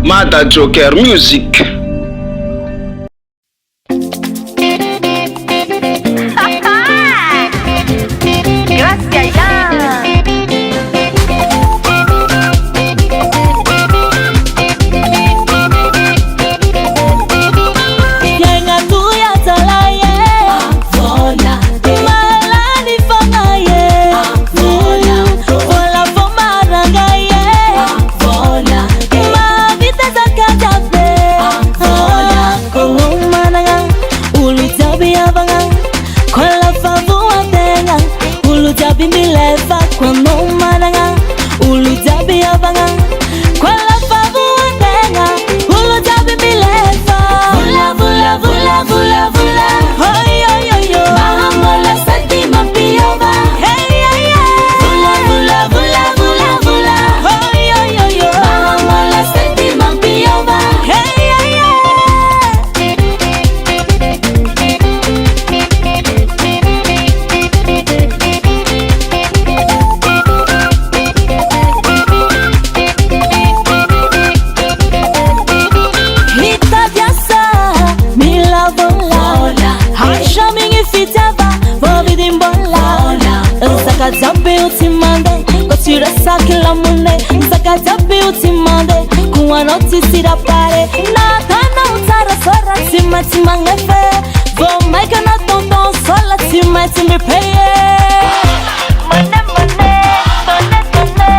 Mada Jocker Music. Gracia Zabe utimande, kotira sakila mune. Zabe utimande, kuwa notisi da pare. Na kana utara sora tima tima ngefe. Vo maika na tonton sola tima tima peye. Mane mane, tone tone.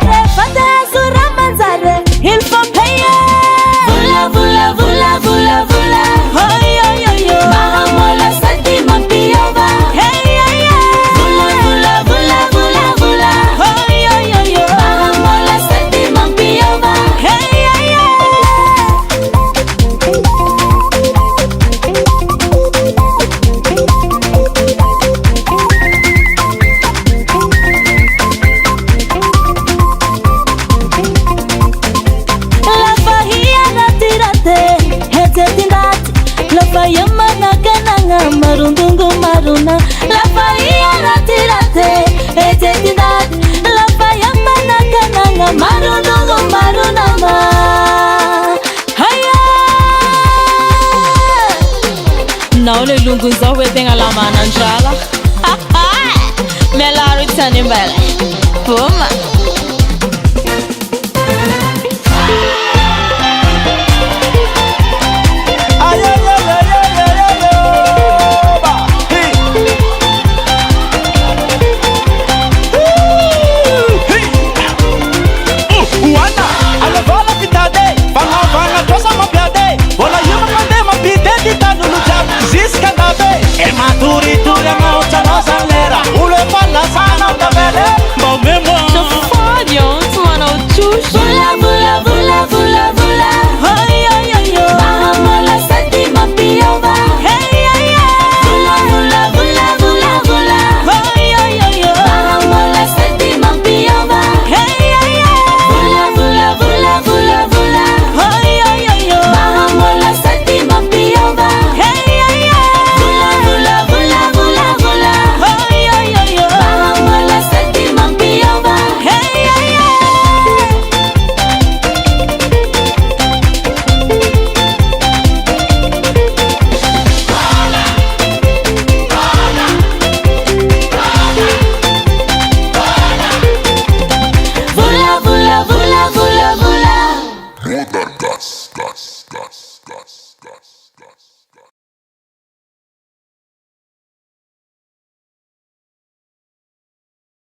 Refate azura manzare, hilfa peye. Vula vula vula vula vula. Hoy hoy hoy hoy. Mahamola sati mapiova. Hey. Marundungu maruna, la faia ratirate, etetinat, la faia manakananga, marundungu maruna ma. Haya. Naone lungu zawe tenga la mananjala. Mela ritani mbele.